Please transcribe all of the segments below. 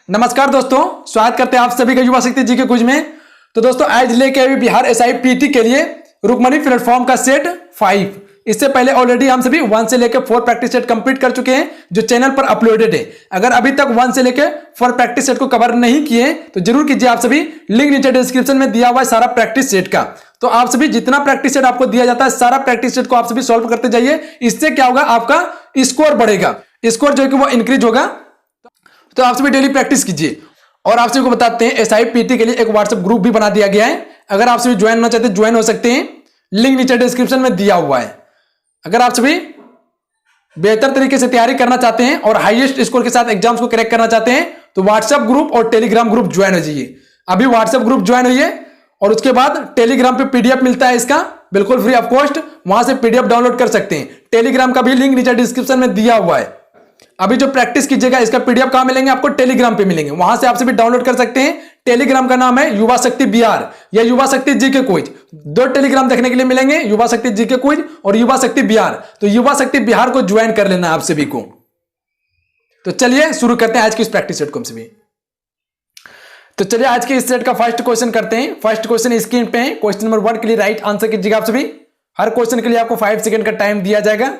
नमस्कार दोस्तों, स्वागत करते हैं आप सभी का युवा शक्ति जी के क्विज में। तो दोस्तों आज लेके आए बिहार SIPT के लिए रुकमणी प्लेटफॉर्म का सेट 5। इससे पहले ऑलरेडी हम सभी 1 से लेकर 4 प्रैक्टिस सेट कंप्लीट कर चुके हैं जो चैनल पर अपलोडेड है। अगर अभी तक 1 से लेकर 4 प्रैक्टिस सेट को कवर नहीं किए तो जरूर कीजिए आप सभी। लिंक नीचे डिस्क्रिप्शन में दिया हुआ है सारा प्रैक्टिस सेट का। तो आप सभी जितना प्रैक्टिस सेट आपको दिया जाता है सारा प्रैक्टिस सेट को आप सभी सॉल्व करते जाइए। इससे क्या होगा, आपका स्कोर बढ़ेगा, स्कोर जो है कि वो इंक्रीज होगा। तो आप सभी डेली प्रैक्टिस कीजिए। और आप सभी को बताते हैं SIPT के लिए एक व्हाट्सएप ग्रुप भी बना दिया गया है। अगर आप सभी ज्वाइन होना चाहते हैं ज्वाइन हो सकते हैं, लिंक नीचे डिस्क्रिप्शन में दिया हुआ है। अगर आप सभी बेहतर तरीके से तैयारी करना चाहते हैं और हाईएस्ट स्कोर के साथ एग्जाम्स को क्रैक करना चाहते हैं तो व्हाट्सएप ग्रुप और टेलीग्राम ग्रुप ज्वाइन हो जाइए। अभी व्हाट्सएप ग्रुप ज्वाइन होइए और उसके बाद टेलीग्राम पे PDF मिलता है इसका, बिल्कुल फ्री ऑफ कॉस्ट। वहां से PDF डाउनलोड कर सकते हैं। टेलीग्राम का भी लिंक नीचे डिस्क्रिप्शन में दिया हुआ है। अभी जो प्रैक्टिस कीजिएगा इसका PDF कहां मिलेंगे, आपको टेलीग्राम पे मिलेंगे। वहां से आप सभी डाउनलोड कर सकते हैं। टेलीग्राम का नाम है युवा शक्ति बिहार या युवा शक्ति जी के क्विज। 2 टेलीग्राम देखने के लिए मिलेंगे, युवा शक्ति जी के क्विज और युवा शक्ति बिहार। तो युवा शक्ति बिहार को ज्वाइन कर लेना आप सभी को। तो चलिए शुरू करते हैं आज की इस प्रैक्टिस सेट को हम सभी। तो चलिए आज के इस सेट का फर्स्ट क्वेश्चन करते हैं। फर्स्ट क्वेश्चन स्क्रीन पे है। क्वेश्चन नंबर 1 के लिए राइट आंसर कीजिएगा आप सभी। हर क्वेश्चन के लिए आपको 5 सेकंड का टाइम दिया जाएगा।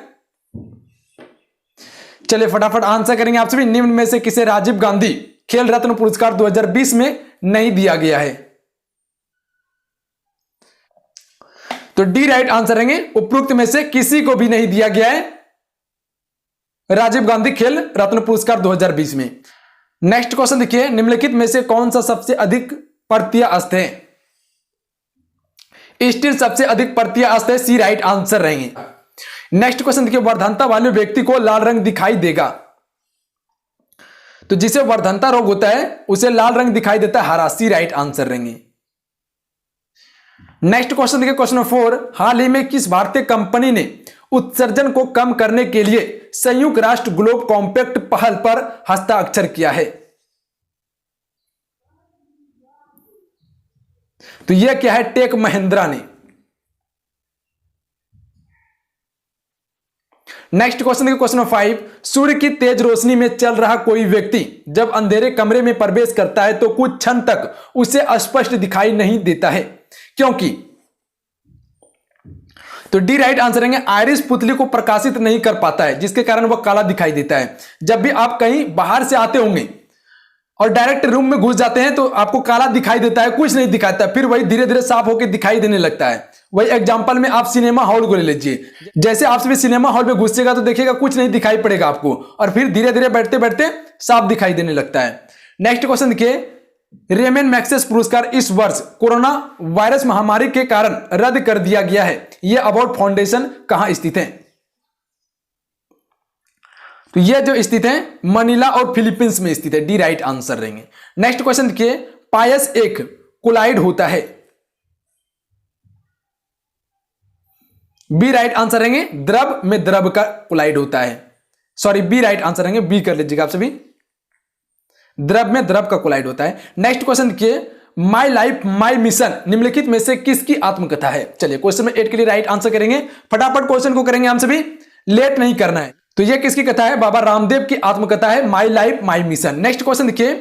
चलिए फटाफट आंसर करेंगे आप सभी। निम्न में से किसे राजीव गांधी खेल रत्न पुरस्कार 2020 में नहीं दिया गया है? तो डी राइट आंसर रहेंगे। उपरोक्त में से किसी को भी नहीं दिया गया है राजीव गांधी खेल रत्न पुरस्कार 2020 में। नेक्स्ट क्वेश्चन देखिए, निम्नलिखित में से कौन सा सबसे अधिक परतीय अस्त है? स्टील सबसे अधिक परतीय अस्त है। सी राइट आंसर रहेंगे। नेक्स्ट क्वेश्चन देखिए, वर्धनता वाले व्यक्ति को लाल रंग दिखाई देगा। तो जिसे वर्धनता रोग होता है उसे लाल रंग दिखाई देता है हरा। सी राइट आंसर रहेंगे। नेक्स्ट क्वेश्चन देखिए, क्वेश्चन नंबर 4। हाल ही में किस भारतीय कंपनी ने उत्सर्जन को कम करने के लिए संयुक्त राष्ट्र ग्लोब कॉम्पैक्ट पहल पर हस्ताक्षर किया है? तो यह क्या है? टेक महिंद्रा ने। नेक्स्ट क्वेश्चन देखिए, क्वेश्चन नंबर 5। सूर्य की तेज रोशनी में चल रहा कोई व्यक्ति जब अंधेरे कमरे में प्रवेश करता है तो कुछ क्षण तक उसे स्पष्ट दिखाई नहीं देता है, क्योंकि? तो डी राइट आंसर रहेंगे। आयरिस पुतली को प्रकाशित नहीं कर पाता है जिसके कारण वह काला दिखाई देता है। जब भी आप कहीं बाहर से आते होंगे और डायरेक्ट रूम में घुस जाते हैं तो आपको काला दिखाई देता है, कुछ नहीं दिखाता, फिर वही धीरे धीरे साफ होकर दिखाई देने लगता है। वही एग्जांपल में आप सिनेमा हॉल को ले लीजिए। जैसे आप सभी सिनेमा हॉल में घुसेगा तो देखिएगा कुछ नहीं दिखाई पड़ेगा आपको, और फिर धीरे धीरे बैठते बैठते साफ दिखाई देने लगता है। नेक्स्ट क्वेश्चन देखिए, रेमन मैग्सेसे पुरस्कार इस वर्ष कोरोना वायरस महामारी के कारण रद्द कर दिया गया है। यह अवार्ड फाउंडेशन कहां स्थित है? तो यह जो स्थित है मनीला और फिलीपींस में स्थित है। डी राइट आंसर रहेंगे। नेक्स्ट क्वेश्चन देखिए, पायस एक कोलाइड होता है। बी राइट आंसर रहेंगे। द्रव में द्रव का कोलाइड होता है। सॉरी, बी राइट आंसर रहेंगे। बी कर लीजिएगा आप सभी। द्रव में द्रव का कोलाइड होता है। नेक्स्ट क्वेश्चन देखिए, माई लाइफ माई मिशन निम्नलिखित में से किसकी आत्मकथा है? चलिए क्वेश्चन में 8 के लिए राइट आंसर करेंगे। फटाफट क्वेश्चन को करेंगे हम सभी, लेट नहीं करना है। तो यह किसकी कथा है? बाबा रामदेव की आत्मकथा है, my life my mission. Next question देखिए,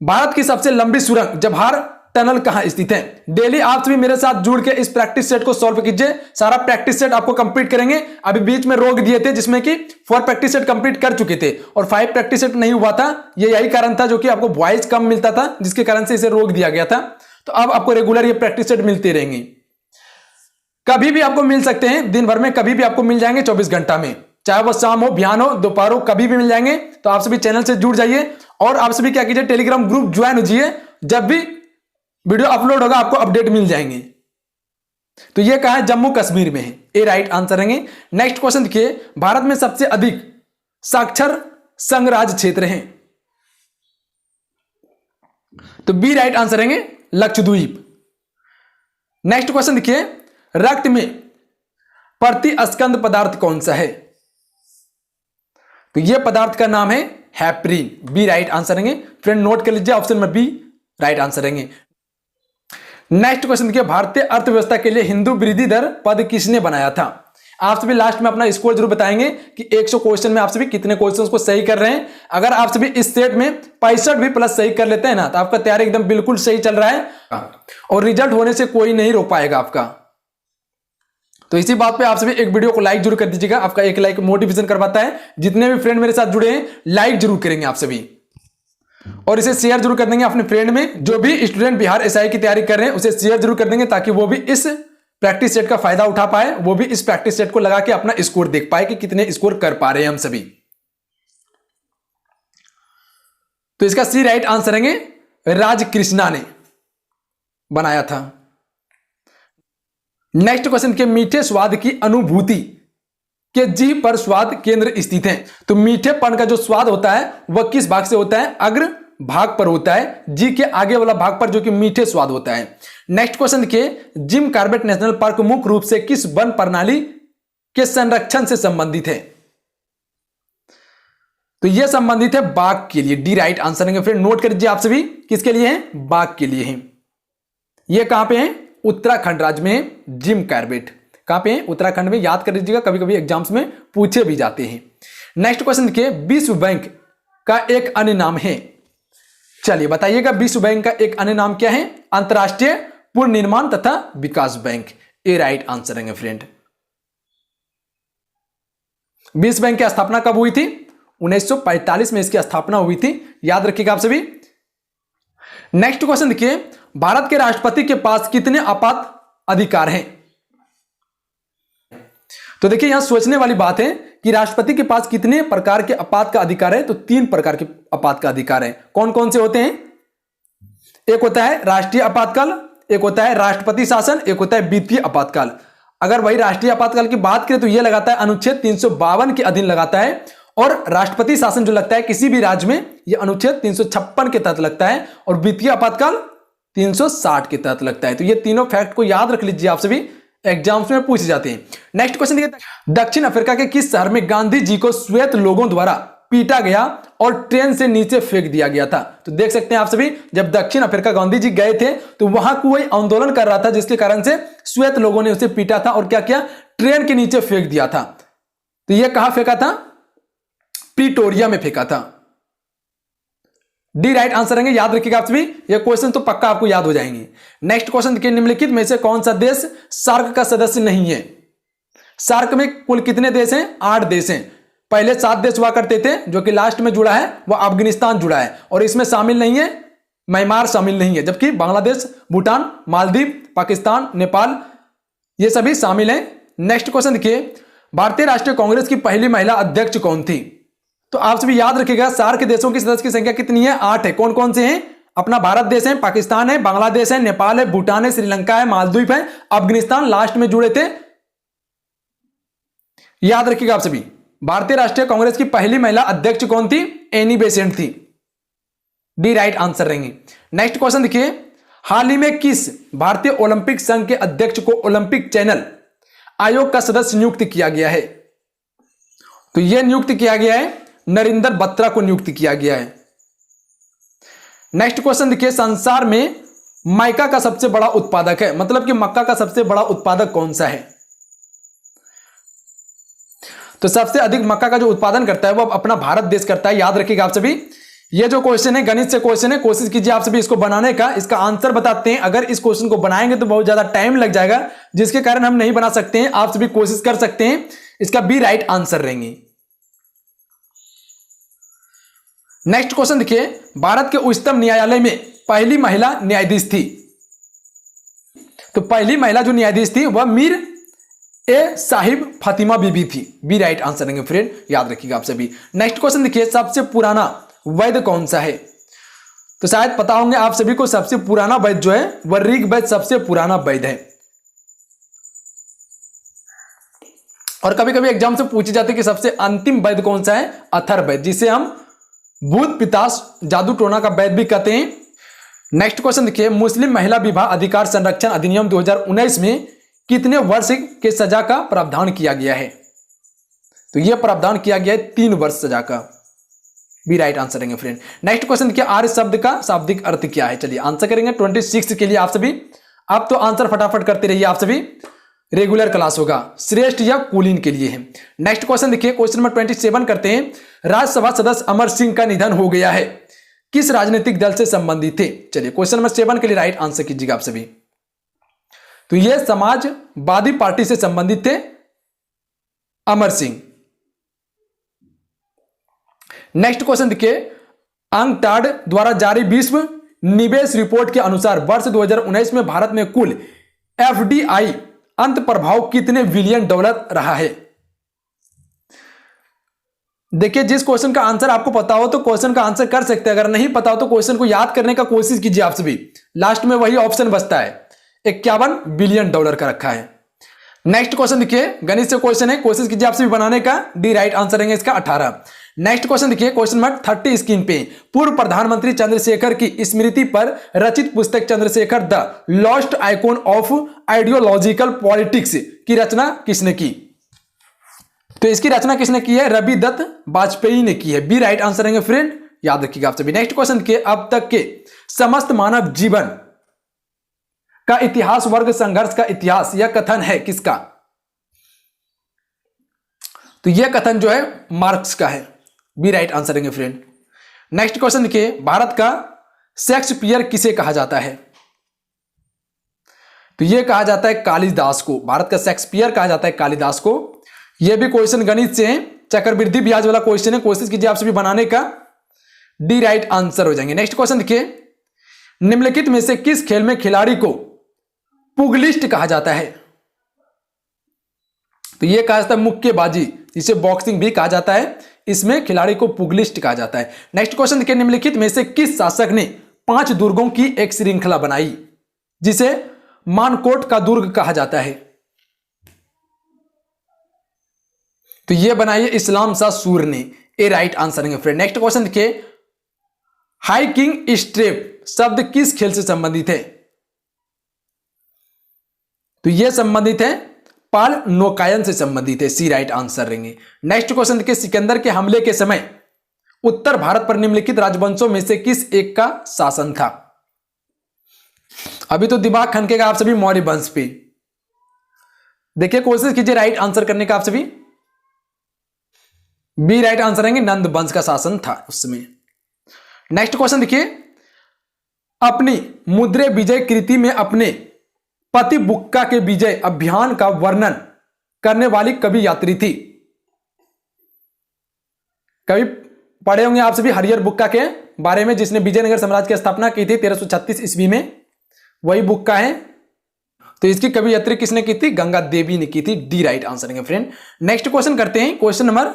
भारत की सबसे लंबी सुरंग जवाहर टनल कहां स्थित है? डेली आप सभी मेरे साथ जुड़ के इस प्रैक्टिस सेट को सॉल्व कीजिए। सारा प्रैक्टिस सेट आपको कंप्लीट करेंगे। अभी बीच में रोक दिए थे जिसमें कि 4 प्रैक्टिस सेट कंप्लीट कर चुके थे और 5 प्रैक्टिस सेट नहीं हुआ था। यही कारण था जो कि आपको वॉइस कम मिलता था, जिसके कारण से इसे रोक दिया गया था। तो अब आपको रेगुलर ये प्रैक्टिस सेट मिलते रहेंगे। कभी भी आपको मिल सकते हैं, दिन भर में कभी भी आपको मिल जाएंगे 24 घंटा में, चाहे वो शाम हो, बिहान हो, दोपहर हो, कभी भी मिल जाएंगे। तो आप सभी चैनल से जुड़ जाइए और आप सभी क्या कीजिए, टेलीग्राम ग्रुप ज्वाइन हो जाइए। जब भी वीडियो अपलोड होगा आपको अपडेट मिल जाएंगे। तो ये कहां है? जम्मू कश्मीर में है। ए राइट आंसर रहेंगे। नेक्स्ट क्वेश्चन देखिए, भारत में सबसे अधिक साक्षर संघराज्य क्षेत्र हैं। तो बी राइट आंसर रहेंगे, लक्षद्वीप। नेक्स्ट क्वेश्चन देखिए, रक्त में प्रतिस्कंद पदार्थ कौन सा है? तो यह पदार्थ का नाम है हेपरिन। बी राइट आंसर रहेंगे। फ्रेंड नोट कर लीजिए, ऑप्शन में बी राइट आंसर रहेंगे। नेक्स्ट क्वेश्चन देखिए, भारतीय अर्थव्यवस्था के लिए हिंदू वृद्धि दर पद किसने बनाया था? आप सभी लास्ट में अपना स्कोर जरूर बताएंगे कि 100 क्वेश्चन में आप सभी कितने क्वेश्चंस को सही कर रहे हैं। अगर आप सभी इस सेट में 65 भी प्लस सही कर लेते हैं ना, तो आपका तैयारी एकदम बिल्कुल सही चल रहा है और रिजल्ट होने से कोई नहीं रोक पाएगा आपका। तो इसी बात पे आप सभी एक वीडियो को लाइक जरूर कर दीजिएगा, आपका एक लाइक मोटिवेशन करवाता है। जितने भी फ्रेंड मेरे साथ जुड़े हैं लाइक जरूर करेंगे आप सभी, और इसे शेयर जरूर कर देंगे अपने फ्रेंड में। जो भी स्टूडेंट बिहार एसआई की तैयारी कर रहे हैं उसे शेयर जरूर कर देंगे, ताकि वो भी इस प्रैक्टिस सेट का फायदा उठा पाए, वो भी इस प्रैक्टिस सेट को लगा के अपना स्कोर देख पाए कि कितने स्कोर कर पा रहे हैं हम सभी। तो इसका सी राइट आंसर है राज कृष्णा ने बनाया था। नेक्स्ट क्वेश्चन के मीठे स्वाद की अनुभूति के जीभ पर स्वाद केंद्र स्थित है। तो मीठेपन का जो स्वाद होता है वह किस भाग से होता है? अग्र भाग पर होता है, जीभ के आगे वाला भाग पर, जो कि मीठे स्वाद होता है। नेक्स्ट क्वेश्चन के जिम कॉर्बेट नेशनल पार्क मुख्य रूप से किस वन प्रणाली के संरक्षण से संबंधित है? तो यह संबंधित है बाघ के लिए। डी राइट आंसर है। फिर नोट कर दीजिए आप सभी, किसके लिए है? बाघ के लिए है। यह कहां पे है? उत्तराखंड राज्य में जिम कॉर्बेट कहां पे है? उत्तराखंड में। याद कर लीजिएगा, कभी कभी एग्जाम्स में पूछे भी जाते हैं। नेक्स्ट क्वेश्चन के विश्व बैंक का एक अन्य नाम है। चलिए बताइएगा, विश्व बैंक का एक अन्य नाम क्या है? अंतरराष्ट्रीय पुनर्निर्माण तथा विकास बैंक। ए राइट आंसर है फ्रेंड। विश्व बैंक की स्थापना कब हुई थी? 1945 में इसकी स्थापना हुई थी, याद रखिएगा आप सभी। नेक्स्ट क्वेश्चन देखिए, भारत के राष्ट्रपति के पास कितने आपात अधिकार हैं? तो देखिए यहां सोचने वाली बात है कि राष्ट्रपति के पास कितने प्रकार के आपात का अधिकार है। तो 3 प्रकार के आपात का अधिकार है। कौन कौन से होते हैं? एक होता है राष्ट्रीय आपातकाल, एक होता है राष्ट्रपति शासन, एक होता है वित्तीय आपातकाल। अगर वही राष्ट्रीय आपातकाल की बात करें तो यह लगाता है अनुच्छेद 352 के अधीन लगाता है, और राष्ट्रपति शासन जो लगता है किसी भी राज्य में, यह अनुच्छेद 356 के तहत लगता है, और वित्तीय आपातकाल 360 के तहत लगता है। तो ये तीनों फैक्ट को याद रख लीजिए आप सभी, एग्जाम्स में पूछे जाते हैं। नेक्स्ट क्वेश्चन देखिए, दक्षिण अफ्रीका के किस शहर में गांधी जी को श्वेत लोगों द्वारा पीटा गया और ट्रेन से नीचे फेंक दिया गया था? तो देख सकते हैं आप सभी, जब दक्षिण अफ्रीका गांधी जी गए थे तो वहां कोई आंदोलन कर रहा था, जिसके कारण से श्वेत लोगों ने उसे पीटा था और क्या किया? ट्रेन के नीचे फेंक दिया था। तो यह कहां फेंका था? प्रिटोरिया में फेंका था। डी राइट आंसर है। याद रखिएगा आप सभी, ये क्वेश्चन तो पक्का आपको याद हो जाएंगे। नेक्स्ट क्वेश्चन देखिए, निम्नलिखित में से कौन सा देश सार्क का सदस्य नहीं है? सार्क में कुल कितने देश हैं? 8 देश हैं। पहले 7 देश हुआ करते थे, जो कि लास्ट में जुड़ा है वह अफगानिस्तान जुड़ा है, और इसमें शामिल नहीं है, म्यांमार शामिल नहीं है, जबकि बांग्लादेश, भूटान, मालदीव, पाकिस्तान, नेपाल ये सभी शामिल हैं। नेक्स्ट क्वेश्चन देखिए, भारतीय राष्ट्रीय कांग्रेस की पहली महिला अध्यक्ष कौन थी? तो आप सभी याद रखिएगा, सार्क देशों की सदस्य की संख्या कितनी है? 8 है। कौन कौन से हैं? अपना भारत देश है, पाकिस्तान है, बांग्लादेश है, नेपाल है, भूटान है, श्रीलंका है, मालदीव है, अफगानिस्तान लास्ट में जुड़े थे। याद रखिएगा आप सभी, भारतीय राष्ट्रीय कांग्रेस की पहली महिला अध्यक्ष कौन थी? एनी बेसेंट थी। डी राइट आंसर रहेंगे। नेक्स्ट क्वेश्चन देखिए, हाल ही में किस भारतीय ओलंपिक संघ के अध्यक्ष को ओलंपिक चैनल आयोग का सदस्य नियुक्त किया गया है? तो यह नियुक्त किया गया है नरेंद्र बत्रा को नियुक्त किया गया है। नेक्स्ट क्वेश्चन देखिए, संसार में माइका का सबसे बड़ा उत्पादक है, मतलब कि मक्का का सबसे बड़ा उत्पादक कौन सा है? तो सबसे अधिक मक्का का जो उत्पादन करता है वो अपना भारत देश करता है। याद रखिएगा आप सभी, ये जो क्वेश्चन है गणित से क्वेश्चन है, कोशिश कीजिए आप सभी इसको बनाने का। इसका आंसर बताते हैं। अगर इस क्वेश्चन को बनाएंगे तो बहुत ज्यादा टाइम लग जाएगा, जिसके कारण हम नहीं बना सकते हैं। आप सभी कोशिश कर सकते हैं। इसका बी राइट आंसर रहेंगे। नेक्स्ट क्वेश्चन देखिए, भारत के उच्चतम न्यायालय में पहली महिला न्यायाधीश थी। तो पहली महिला जो न्यायाधीश थी वह मीर ए साहिब फातिमा बीबी थी। बी राइट आंसर रहेंगे फ्रेंड, याद रखिएगा आप सभी। नेक्स्ट क्वेश्चन देखिए, सबसे पुराना वैद कौन सा है? तो शायद पता होंगे आप सभी को, सबसे पुराना वैद जो है वह ऋग्वेद सबसे पुराना वैद है। और कभी कभी एग्जाम से पूछे जाते हैं कि सबसे अंतिम वैद कौन सा है? अथर्ववेद, जिसे हम भूत पितास जादू टोना का वैद भी कहते हैं। नेक्स्ट क्वेश्चन देखिए, मुस्लिम महिला विवाह अधिकार संरक्षण अधिनियम 2019 में कितने वर्ष के सजा का प्रावधान किया गया है? तो यह प्रावधान किया गया है 3 वर्ष सजा का। बी राइट आंसर रहेंगे फ्रेंड। नेक्स्ट क्वेश्चन देखिए, आर्य शब्द का शाब्दिक अर्थ क्या है? चलिए आंसर करेंगे 26 के लिए आप सभी। आप तो आंसर फटाफट करते रहिए आप सभी। रेगुलर क्लास होगा, श्रेष्ठ या कुलीन के लिए है। नेक्स्ट क्वेश्चन देखिए, क्वेश्चन नंबर 27 करते हैं। राज्यसभा सदस्य अमर सिंह का निधन हो गया है, किस राजनीतिक दल से संबंधित थे? चलिए क्वेश्चन नंबर 7 के लिए राइट आंसर कीजिएगा आप सभी। तो यह समाजवादी पार्टी से संबंधित थे अमर सिंह। नेक्स्ट क्वेश्चन देखिए, अंकटाड द्वारा जारी विश्व निवेश रिपोर्ट के अनुसार वर्ष 2019 में भारत में कुल एफडीआई अंत प्रभाव कितने बिलियन डॉलर रहा है? देखिए, जिस क्वेश्चन का आंसर आपको पता हो तो क्वेश्चन का आंसर कर सकते हैं, अगर नहीं पता हो तो क्वेश्चन को याद करने का कोशिश कीजिए आप सभी। लास्ट में वही ऑप्शन बचता है, 51 बिलियन डॉलर का रखा है। नेक्स्ट क्वेश्चन देखिए, गणित से क्वेश्चन है, कोशिश कीजिए आप सभी बनाने का। डी राइट आंसर रहेंगे इसका 18। नेक्स्ट क्वेश्चन देखिए, क्वेश्चन नंबर 30 स्क्रीन पे, पूर्व प्रधानमंत्री चंद्रशेखर की स्मृति पर रचित पुस्तक Chandrashekhar the lost icon of ideological politics की रचना किसने की? तो इसकी रचना किसने की है? रवि दत्त वाजपेयी ने की है। बी राइट आंसर रहेंगे फ्रेंड, याद रखिएगा आप सभी। नेक्स्ट क्वेश्चन देखिए, अब तक के समस्त मानव जीवन का इतिहास वर्ग संघर्ष का इतिहास, यह कथन है किसका? तो यह कथन जो है मार्क्स का है। बी राइट आंसर रहेंगे फ्रेंड। नेक्स्ट क्वेश्चन देखिए, भारत का शेक्सपियर किसे कहा जाता है? तो यह कहा जाता है कालिदास को। भारत का शेक्सपियर कहा जाता है कालिदास को। यह भी क्वेश्चन गणित से है, चक्रवृद्धि ब्याज वाला क्वेश्चन है, कोशिश कीजिए आप सभी बनाने का। डी राइट आंसर हो जाएंगे। नेक्स्ट क्वेश्चन देखिए, निम्नलिखित में से किस खेल में खिलाड़ी को पुगलिस्ट कहा जाता है? तो यह कहा जाता है मुक्केबाजी, जिसे बॉक्सिंग भी कहा जाता है, इसमें खिलाड़ी को पुगलिस्ट कहा जाता है। नेक्स्ट क्वेश्चन देखिए, निम्नलिखित में से किस शासक ने 5 दुर्गों की एक श्रृंखला बनाई, जिसे मानकोट का दुर्ग कहा जाता है? तो यह बनाई है इस्लाम शाह सूर ने। ए राइट आंसर है फ्रेंड। नेक्स्ट क्वेश्चन देखिए, हाइकिंग स्ट्रेप शब्द किस खेल से संबंधित है? तो यह संबंधित है पाल नौकायन से संबंधित है। सी राइट आंसर रहेंगे। नेक्स्ट क्वेश्चन देखिए, सिकंदर के हमले के समय उत्तर भारत पर निम्नलिखित राजवंशों में से किस एक का शासन था? अभी तो दिमाग खनकेगा आप सभी मौर्य वंश पे। देखिए, कोशिश कीजिए राइट आंसर करने का आप सभी। बी राइट आंसर रहेंगे, नंद वंश का शासन था उस समय। नेक्स्ट क्वेश्चन देखिए, अपनी मुद्रे विजय कृति में अपने पति बुक्का के विजय अभियान का वर्णन करने वाली कवि यात्री थी? कवि पढ़े होंगे आप सभी हरिहर बुक्का के बारे में, जिसने विजयनगर साम्राज्य की स्थापना की थी 1336 ईस्वी में, वही बुक्का है। तो इसकी कवि यात्री किसने की थी? गंगा देवी ने की थी। डी राइट आंसर है फ्रेंड। नेक्स्ट क्वेश्चन करते हैं, क्वेश्चन नंबर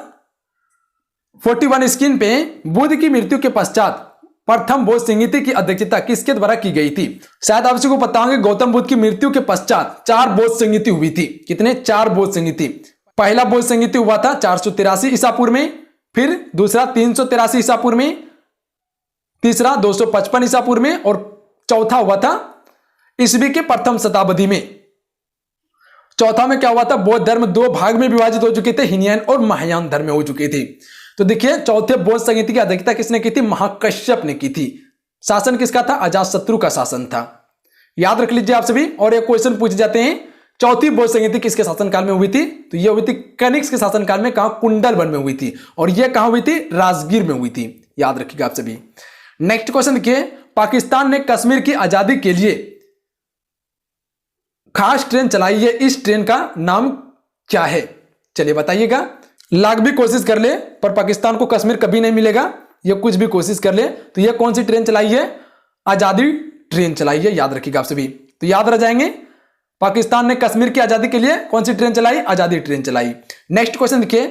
41 स्क्रीन पे, बुद्ध की मृत्यु के पश्चात प्रथम बोध संहिता की अध्यक्षता किसके द्वारा की गई थी? शायद आप सबको पता होगा, गौतम बुद्ध की मृत्यु के पश्चात 4 बोध संहिता हुई थी। कितने? 4 बोध संहिता। पहला बोध संहिता हुआ था 483 ईसा पूर्व में, फिर दूसरा 383 ईसा पूर्व में, तीसरा 255 ईसा पूर्व में, और चौथा हुआ था ईस्वी के प्रथम शताब्दी में। चौथा में क्या हुआ था? बौद्ध धर्म 2 भाग में विभाजित हो चुके थे, हीनयान और महायान धर्म में हो चुके थे। तो देखिए, चौथे बौद्ध संहिता की अध्यक्षता किसने की थी? महाकश्यप ने की थी। शासन किसका था? अजातशत्रु का शासन था। याद रख लीजिए आप सभी। और एक क्वेश्चन पूछे जाते हैं, चौथी बौद्ध संहिता किसके शासनकाल में हुई थी? तो यह हुई थी कनिष्क के शासनकाल में। कहां? कुंडलवन में हुई थी। और यह कहां हुई थी? राजगीर में हुई थी। याद रखिएगा आप सभी। नेक्स्ट क्वेश्चन देखिए, पाकिस्तान ने कश्मीर की आजादी के लिए खास ट्रेन चलाई है, इस ट्रेन का नाम क्या है? चलिए बताइएगा। लाख भी कोशिश कर ले पर पाकिस्तान को कश्मीर कभी नहीं मिलेगा, ये कुछ भी कोशिश कर ले। तो ये कौन सी ट्रेन चलाई है? आजादी ट्रेन चलाई है। याद रखिएगा आप सभी। तो याद रह जाएंगे, पाकिस्तान ने कश्मीर की आजादी के लिए कौन सी ट्रेन चलाई? आजादी ट्रेन चलाई। नेक्स्ट क्वेश्चन देखिए,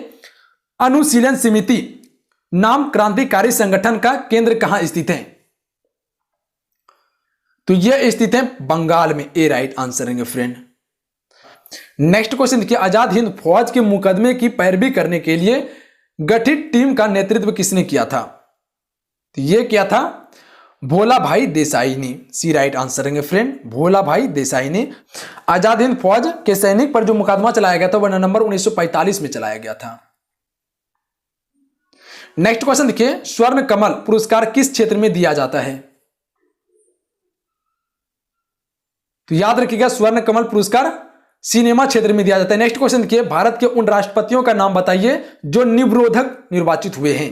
अनुशीलन समिति नाम क्रांतिकारी संगठन का केंद्र कहां स्थित है? तो यह स्थित है बंगाल में। ए राइट आंसर रहेंगे फ्रेंड। नेक्स्ट क्वेश्चन देखिए, आजाद हिंद फौज के मुकदमे की पैरवी करने के लिए गठित टीम का नेतृत्व किसने किया था? तो यह किया था भोला भाई देसाई ने। सी राइट आंसर रहेंगे फ्रेंड, भोला भाई देसाई ने। आजाद हिंद फौज के सैनिक पर जो मुकदमा चलाया गया था वह नवंबर 1945 में चलाया गया था। नेक्स्ट क्वेश्चन देखिए, स्वर्ण कमल पुरस्कार किस क्षेत्र में दिया जाता है? तो याद रखिएगा, स्वर्ण कमल पुरस्कार सिनेमा क्षेत्र में दिया जाता है। नेक्स्ट क्वेश्चन देखिए, भारत के उन राष्ट्रपतियों का नाम बताइए जो निवरोधक निर्वाचित हुए हैं।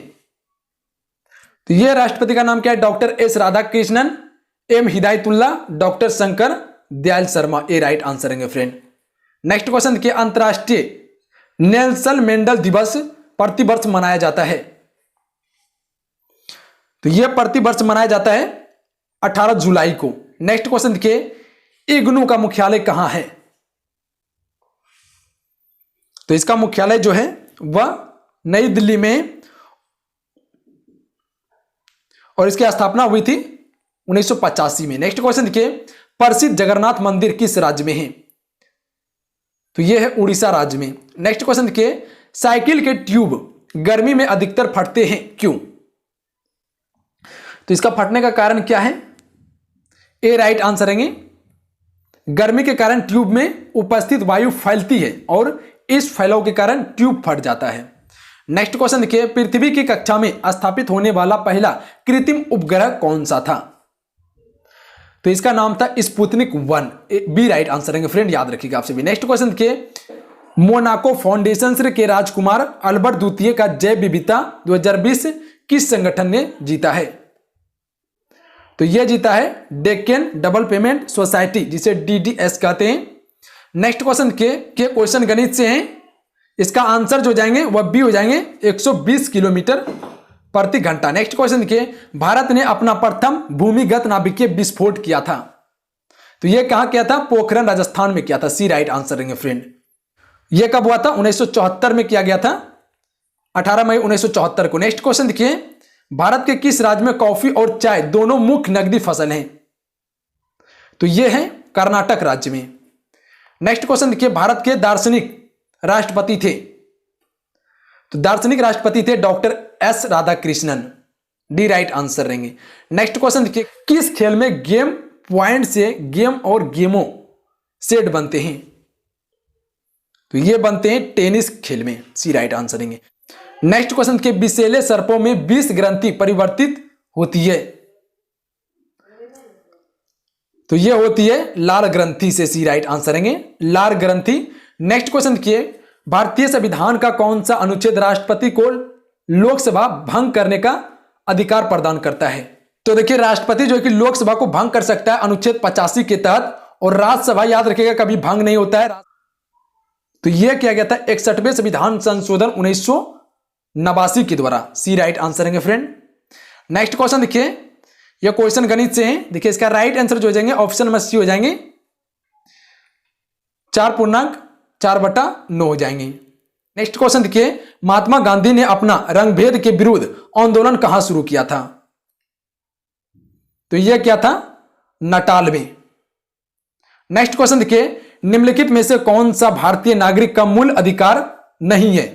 तो ये राष्ट्रपति का नाम क्या है? Doctor S Radhakrishnan, M Hidayatullah, doctor Shankar Dayal Sharma. A right answer है फ्रेंड। नेक्स्ट क्वेश्चन देखिए, अंतरराष्ट्रीय नेल्सन मंडेला दिवस प्रतिवर्ष मनाया जाता है। तो यह प्रतिवर्ष मनाया जाता है 18 जुलाई को। नेक्स्ट क्वेश्चन देखिए, इग्नू का मुख्यालय कहां है? तो इसका मुख्यालय जो है वह नई दिल्ली में, और इसकी स्थापना हुई थी 1985 में। नेक्स्ट क्वेश्चन देखिए, प्रसिद्ध जगन्नाथ मंदिर किस राज्य में है? तो यह है उड़ीसा राज्य में। नेक्स्ट क्वेश्चन देखिए, साइकिल के ट्यूब गर्मी में अधिकतर फटते हैं, क्यों? तो इसका फटने का कारण क्या है? ए राइट आंसर है। गर्मी के कारण ट्यूब में उपस्थित वायु फैलती है और इस फैलाव के कारण ट्यूब फट जाता है। नेक्स्ट क्वेश्चन देखिए, पृथ्वी की कक्षा में स्थापित होने वाला पहला कृत्रिम उपग्रह कौन सा था? तो इसका नाम था स्पुतनिक 1। बी राइट आंसर है फ्रेंड, याद रखिएगा आपसे भी। नेक्स्ट क्वेश्चन देखिए, मोनाको फाउंडेशन के राजकुमार अल्बर्ट द्वितीय का जैव विविधता 2020 किस संगठन ने जीता है? तो यह जीता है डेक्कन डेवलपमेंट सोसाइटी, जिसे DDS कहते हैं। नेक्स्ट क्वेश्चन के क्वेश्चन गणित से हैं, इसका आंसर जो जाएंगे वह बी हो जाएंगे 120 किलोमीटर प्रति घंटा। नेक्स्ट क्वेश्चन के, भारत ने अपना प्रथम भूमिगत नाभिकीय विस्फोट किया था। तो यह कहां किया था? पोखरण राजस्थान में किया था। सी राइट आंसर है फ्रेंड। यह कब हुआ था? 1974 में किया गया था, 18 मई 1974 को। नेक्स्ट क्वेश्चन देखिए, भारत के किस राज्य में कॉफी और चाय दोनों मुख्य नकदी फसल हैं? तो यह है कर्नाटक राज्य में। नेक्स्ट क्वेश्चन देखिए, भारत के दार्शनिक राष्ट्रपति थे। तो दार्शनिक राष्ट्रपति थे doctor S Radhakrishnan. D right answer रहेंगे। नेक्स्ट क्वेश्चन देखिए, किस खेल में गेम पॉइंट से गेम और गेमों सेट बनते हैं? तो ये बनते हैं टेनिस खेल में। सी राइट आंसर रहेंगे। नेक्स्ट क्वेश्चन के, विषैले सर्पों में 20 ग्रंथि परिवर्तित होती है। तो ये होती है लाल ग्रंथि से। सी राइट आंसर रहेंगे, लाल ग्रंथि। नेक्स्ट क्वेश्चन देखिए, भारतीय संविधान का कौन सा अनुच्छेद राष्ट्रपति को लोकसभा भंग करने का अधिकार प्रदान करता है? तो देखिए, राष्ट्रपति जो है कि लोकसभा को भंग कर सकता है अनुच्छेद 85 के तहत, और राज्यसभा याद रखिएगा कभी भंग नहीं होता है। तो यह किया गया था 61वें संविधान संशोधन 1989 के द्वारा। सी राइट आंसर है फ्रेंड। नेक्स्ट क्वेश्चन देखिए, यह क्वेश्चन गणित से है। देखिए, इसका राइट आंसर जो हो जाएंगे ऑप्शन नंबर सी हो जाएंगे, 4.4/9 हो जाएंगे। नेक्स्ट क्वेश्चन देखिए, महात्मा गांधी ने अपना रंगभेद के विरुद्ध आंदोलन कहां शुरू किया था? तो यह क्या था? नटाल में। नेक्स्ट क्वेश्चन देखिए, निम्नलिखित में से कौन सा भारतीय नागरिक का मूल अधिकार नहीं है?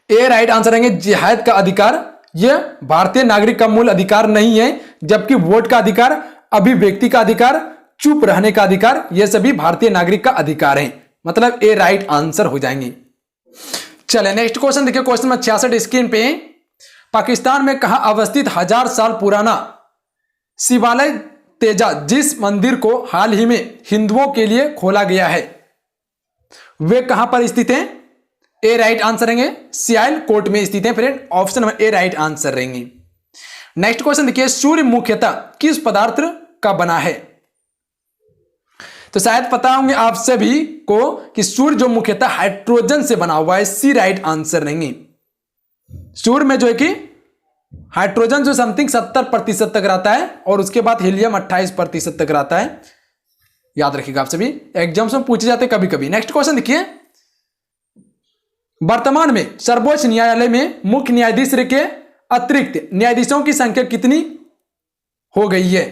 ए राइट आंसर रहेंगे, जिहाद का अधिकार। यह भारतीय नागरिक का मूल अधिकार नहीं है, जबकि वोट का अधिकार, अभिव्यक्ति का अधिकार, चुप रहने का अधिकार, यह सभी भारतीय नागरिक का अधिकार है। मतलब ए राइट आंसर हो जाएंगे। चले नेक्स्ट क्वेश्चन देखिए, क्वेश्चन नंबर 66 स्क्रीन पे। पाकिस्तान में कहां अवस्थित 1000 साल पुराना शिवालय तेजा, जिस मंदिर को हाल ही में हिंदुओं के लिए खोला गया है, वे कहां पर स्थित हैं? ए राइट आंसर रहेंगे, सियाल कोट में स्थित है friend. Option number A right answer रहेंगे। नेक्स्ट क्वेश्चन देखिए, सूर्य मुख्यतः किस पदार्थ का बना है? तो शायद पता होंगे आप सभी को कि सूर्य जो मुख्यतः हाइड्रोजन से बना हुआ है। सी राइट आंसर रहेंगे। सूर्य में जो है कि हाइड्रोजन जो समथिंग 70% तक रहता है, और उसके बाद हीलियम 28% तक रहता है। याद रखिएगा आप सभी, एग्जाम्स में पूछे जाते कभी कभी। नेक्स्ट क्वेश्चन देखिए, वर्तमान में सर्वोच्च न्यायालय में मुख्य न्यायाधीश के अतिरिक्त न्यायाधीशों की संख्या कितनी हो गई है?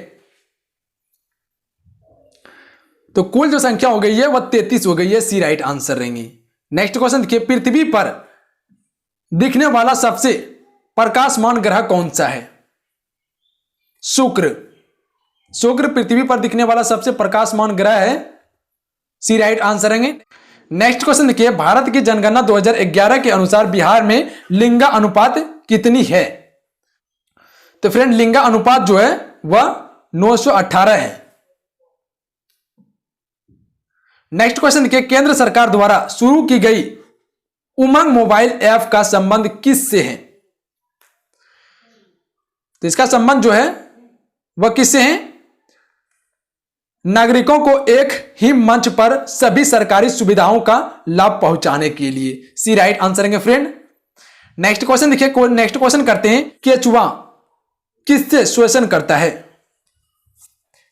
तो कुल जो संख्या हो गई है वह 33 हो गई है। सी राइट आंसर रहेंगे। नेक्स्ट क्वेश्चन देखिए, पृथ्वी पर दिखने वाला सबसे प्रकाशमान ग्रह कौन सा है? शुक्र। शुक्र पृथ्वी पर दिखने वाला सबसे प्रकाशमान ग्रह है। सी राइट आंसर रहेंगे। नेक्स्ट क्वेश्चन देखिए, भारत की जनगणना 2011 के अनुसार बिहार में लिंगा अनुपात कितनी है? तो फ्रेंड, लिंगा अनुपात जो है वह 918 है। नेक्स्ट क्वेश्चन देखिए, केंद्र सरकार द्वारा शुरू की गई उमंग मोबाइल ऐप का संबंध किससे है? तो इसका संबंध जो है वह किससे है? नागरिकों को एक ही मंच पर सभी सरकारी सुविधाओं का लाभ पहुंचाने के लिए। सी राइट आंसर है फ्रेंड। नेक्स्ट क्वेश्चन देखिए, नेक्स्ट क्वेश्चन करते हैं, केचुआ किससे शोषण करता है?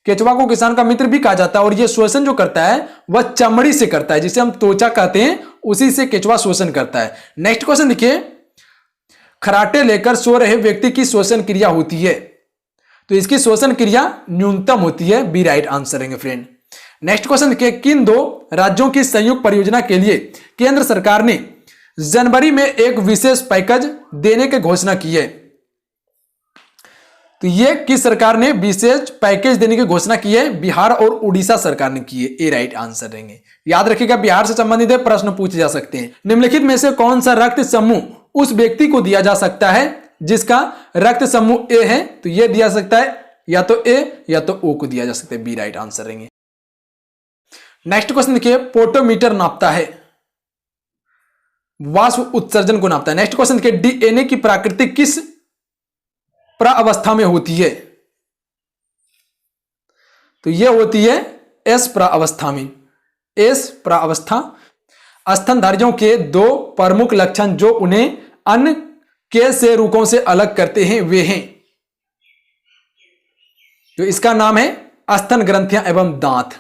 केचुआ को किसान का मित्र भी कहा जाता है और यह शोषण जो करता है वह चमड़ी से करता है, जिसे हम त्वचा कहते हैं, उसी से केचुआ शोषण करता है। नेक्स्ट क्वेश्चन देखिए, खराटे लेकर सो रहे व्यक्ति की श्वसन क्रिया होती है, तो इसकी श्वसन क्रिया न्यूनतम होती है। बी राइट आंसर है फ्रेंड। नेक्स्ट क्वेश्चन देखिए, किन दो राज्यों की संयुक्त परियोजना के लिए केंद्र सरकार ने जनवरी में एक विशेष पैकेज देने की घोषणा की है? तो ये किस सरकार ने विशेष पैकेज देने की घोषणा की है? बिहार और उड़ीसा सरकार ने की है। ए राइट आंसर रहेंगे। याद रखिएगा, बिहार से संबंधित प्रश्न पूछे जा सकते हैं। निम्नलिखित में से कौन सा रक्त समूह उस व्यक्ति को दिया जा सकता है जिसका रक्त समूह ए है? तो यह दिया सकता है या तो ए या तो ओ को दिया जा सकता है। बी राइट आंसर रहेंगे। नेक्स्ट क्वेश्चन देखिए, पोटोमीटर नापता है, वाष्प उत्सर्जन को नापता है। नेक्स्ट क्वेश्चन देखिए, डीएनए की प्रकृति किस प्रावस्था में होती है? तो यह होती है एस प्रावस्था में। एस प्रावस्था। स्तनधारियों के दो प्रमुख लक्षण जो उन्हें अन्य के से रूपों से अलग करते हैं वे हैं, तो इसका नाम है स्तन ग्रंथियां एवं दांत।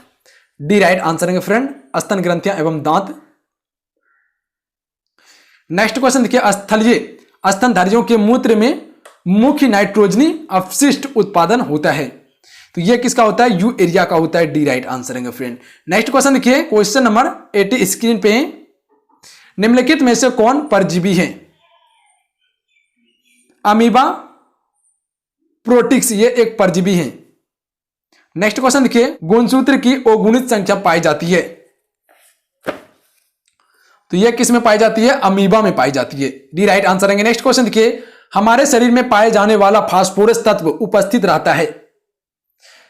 डी राइट आंसर है फ्रेंड, स्तन ग्रंथियां एवं दांत। नेक्स्ट क्वेश्चन देखिए, स्थलीय स्तनधारियों के मूत्र में मुख्य नाइट्रोजनी अपशिष्ट उत्पादन होता है, तो यह किसका होता है? यू एरिया का होता है। डी राइट आंसर है फ्रेंड। नेक्स्ट क्वेश्चन देखिए, क्वेश्चन नंबर 80 स्क्रीन पे। निम्नलिखित में से कौन परजीवी है? अमीबा, प्रोटिक्स, ये एक परजीवी है। नेक्स्ट क्वेश्चन देखिए, गुणसूत्र की अगुणित संख्या पाई जाती है, तो यह किस में पाई जाती है? अमीबा में पाई जाती है। डी राइट आंसर है। नेक्स्ट क्वेश्चन देखिए, हमारे शरीर में पाए जाने वाला फास्फोरस तत्व उपस्थित रहता है,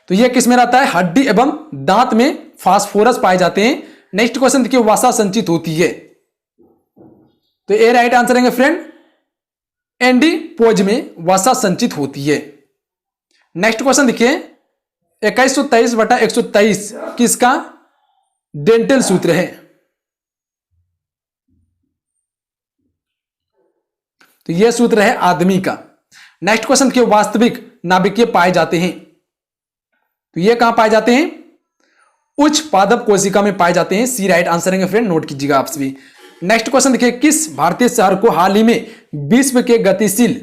तो यह किस में रहता है? हड्डी एवं दांत में फास्फोरस पाए जाते हैं। नेक्स्ट क्वेश्चन देखिए, वसा संचित होती है, तो ए राइट आंसर है फ्रेंड, एंडीपोज में वसा संचित होती है। नेक्स्ट क्वेश्चन देखिए, 2123/123 किसका डेंटल सूत्र है? तो यह सूत्र है आदमी का। नेक्स्ट क्वेश्चन देखिए, वास्तविक नाभिकीय पाए जाते हैं, तो यह कहां पाए जाते हैं? उच्च पादप कोशिका में पाए जाते हैं। सी राइट आंसर है फ्रेंड, नोट कीजिएगा आप सभी। नेक्स्ट क्वेश्चन देखिए, किस भारतीय शहर को हाल ही में विश्व के गतिशील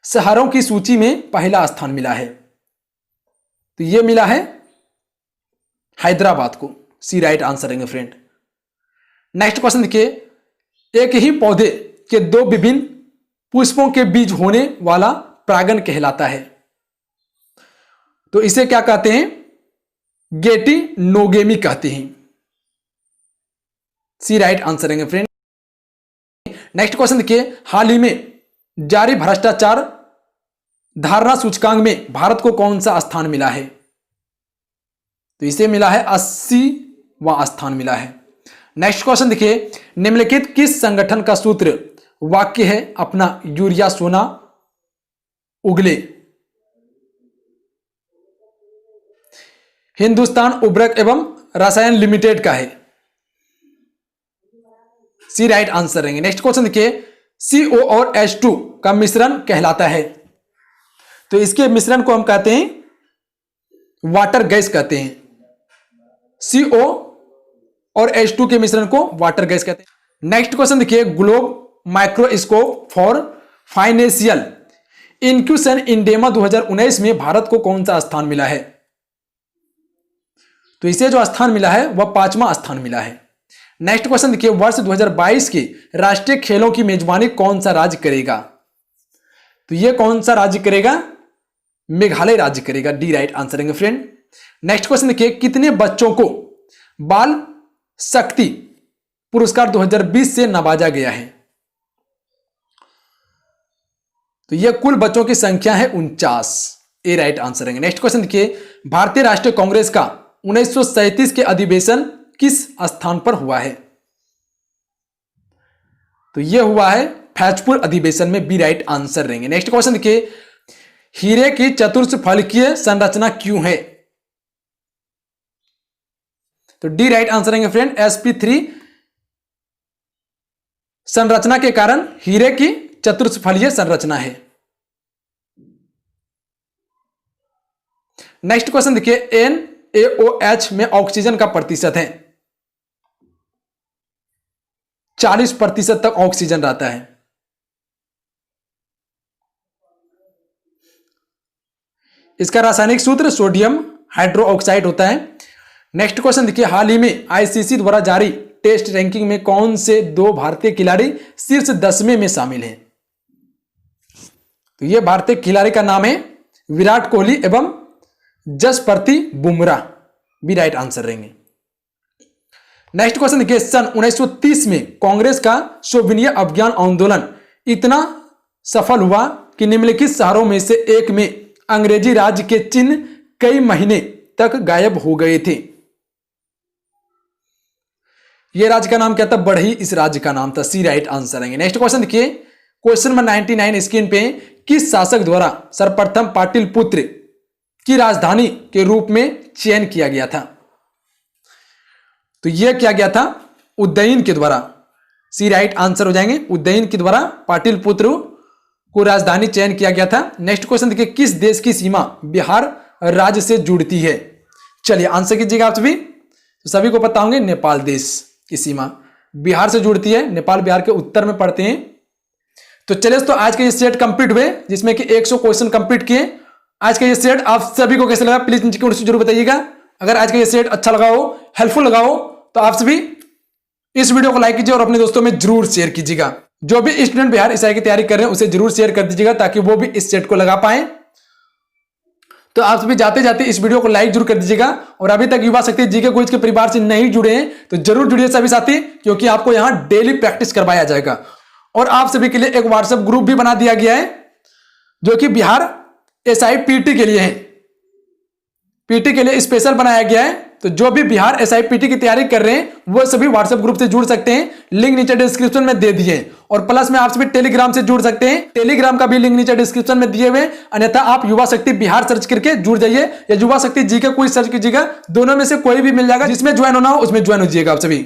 शहरों की सूची में पहला स्थान मिला है? तो यह मिला है हैदराबाद को। सी राइट आंसर है फ्रेंड। नेक्स्ट क्वेश्चन देखिए, एक ही पौधे के दो विभिन्न पुष्पों के बीच होने वाला परागण कहलाता है, तो इसे क्या कहते हैं? गेटिनोगेमी कहते हैं। सी राइट आंसर है फ्रेंड। नेक्स्ट क्वेश्चन देखिए, हाल ही में जारी भ्रष्टाचार धारणा सूचकांक में भारत को कौन सा स्थान मिला है? तो इसे मिला है 80वां स्थान मिला है। नेक्स्ट क्वेश्चन देखिए, निम्नलिखित किस संगठन का सूत्र वाक्य है अपना यूरिया सोना उगले? हिंदुस्तान उर्वरक एवं रसायन लिमिटेड का है। सी राइट आंसर रहेंगे। नेक्स्ट क्वेश्चन देखिए, CO और H2 का मिश्रण कहलाता है, तो इसके मिश्रण को हम कहते हैं वाटर गैस कहते हैं। CO और H2 के मिश्रण को वाटर गैस कहते हैं। नेक्स्ट क्वेश्चन देखिए, ग्लोब माइक्रोस्कोप फॉर फाइनेंशियल इंक्यूशन इंडेमा 2019 में भारत को कौन सा स्थान मिला है? तो इसे जो स्थान मिला है वह 5वां स्थान मिला है। नेक्स्ट क्वेश्चन देखिए, वर्ष 2022 के राष्ट्रीय खेलों की मेजबानी कौन सा राज्य करेगा? तो यह कौन सा राज्य करेगा? मेघालय राज्य करेगा। डी राइट आंसर है फ्रेंड। नेक्स्ट क्वेश्चन देखिए, कितने बच्चों को बाल शक्ति पुरस्कार 2020 से नवाजा गया है? तो यह कुल बच्चों की संख्या है 49। ए राइट आंसर है। नेक्स्ट क्वेश्चन देखिए, भारतीय राष्ट्रीय कांग्रेस का 1937 के अधिवेशन किस स्थान पर हुआ है? तो यह हुआ है फैजपुर अधिवेशन में, बी राइट आंसर रहेंगे। नेक्स्ट क्वेश्चन देखिए, हीरे की चतुष्फलकीय संरचना क्यों है? तो डी राइट आंसर रहेंगे फ्रेंड, sp3 संरचना के कारण हीरे की चतुष्फलकीय संरचना है। नेक्स्ट क्वेश्चन देखिए, NaOH में ऑक्सीजन का प्रतिशत है? 40% तक ऑक्सीजन रहता है। इसका रासायनिक सूत्र सोडियम हाइड्रोक्साइड होता है। नेक्स्ट क्वेश्चन देखिए, हाल ही में आईसीसी द्वारा जारी टेस्ट रैंकिंग में कौन से 2 भारतीय खिलाड़ी शीर्ष 10वें में शामिल हैं? तो यह भारतीय खिलाड़ी का नाम है विराट कोहली एवं Jasprit Bumrah, B right answer रहेंगे। नेक्स्ट क्वेश्चन देखिए, सन 1930 में कांग्रेस का सोविनिया अभियान आंदोलन इतना सफल हुआ कि निम्नलिखित शहरों में से एक में अंग्रेजी राज के चिन्ह कई महीने तक गायब हो गए थे। यह राज्य का नाम क्या था? बढ़ई इस राज्य का नाम था, सी राइट आंसर रहेंगे। नेक्स्ट क्वेश्चन देखिए, क्वेश्चन नंबर 99 स्क्रीन पे, किस शासक द्वारा सर्वप्रथम पाटलिपुत्र की राजधानी के रूप में चयन किया गया था? तो यह किया गया था उदयन के द्वारा, सी राइट आंसर हो जाएंगे। उदयन के द्वारा पाटलिपुत्र को राजधानी चयन किया गया था। नेक्स्ट क्वेश्चन देखिए, किस देश की सीमा बिहार राज्य से जुड़ती है? चलिए आंसर कीजिएगा आप सभी। तो सभी को पता होंगे, नेपाल देश की सीमा बिहार से जुड़ती है। नेपाल बिहार के उत्तर में पड़ते हैं। तो चलिए, तो आज के ये सेट कंप्लीट हुए, जिसमें कि 100 क्वेश्चन कंप्लीट किए। आज का ये सेट आप सभी को कैसे लगा प्लीज नीचे कमेंट से जरूर बताइएगा। अगर आज का ये सेट अच्छा लगा हो, हेल्पफुल लगा हो, तो आप सभी इस वीडियो को लाइक कीजिए और अपने दोस्तों में जरूर शेयर कीजिएगा। जो भी स्टूडेंट बिहार एसआई की तैयारी कर रहे हैं उसे जरूर शेयर कर दीजिएगा, ताकि वो भी इस सेट को लगा पाए। तो आप सभी जाते जाते इस वीडियो को लाइक जरूर कर दीजिएगा। और अभी तक युवा शक्ति जीके क्विज के परिवार से नहीं जुड़े हैं तो जरूर जुड़िए सभी साथी, क्योंकि आपको यहां डेली प्रैक्टिस करवाया जाएगा। और आप सभी के लिए एक व्हाट्सएप ग्रुप भी बना दिया गया है, जो कि बिहार एसआई पीटी के लिए है। पीटी के लिए स्पेशल बनाया गया है। तो जो भी बिहार एसआई पीटी की तैयारी कर रहे हैं वो सभी व्हाट्सएप ग्रुप से जुड़ सकते हैं। लिंक नीचे डिस्क्रिप्शन में दे दिए। और प्लस में आप सभी टेलीग्राम से जुड़ सकते हैं। टेलीग्राम का भी लिंक नीचे डिस्क्रिप्शन में दिए हुए। अन्यथा आप युवा शक्ति बिहार सर्च करके जुड़ जाइए, या युवा शक्ति जीके कोई सर्च कीजिएगा, दोनों में से कोई भी मिल जाएगा। जिसमें ज्वाइन होना हो उसमें ज्वाइन हो जाइएगा आप सभी।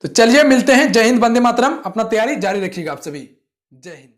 तो चलिए मिलते हैं। जय हिंद, वंदे मातरम। अपना तैयारी जारी रखिएगा आप सभी। जय हिंद।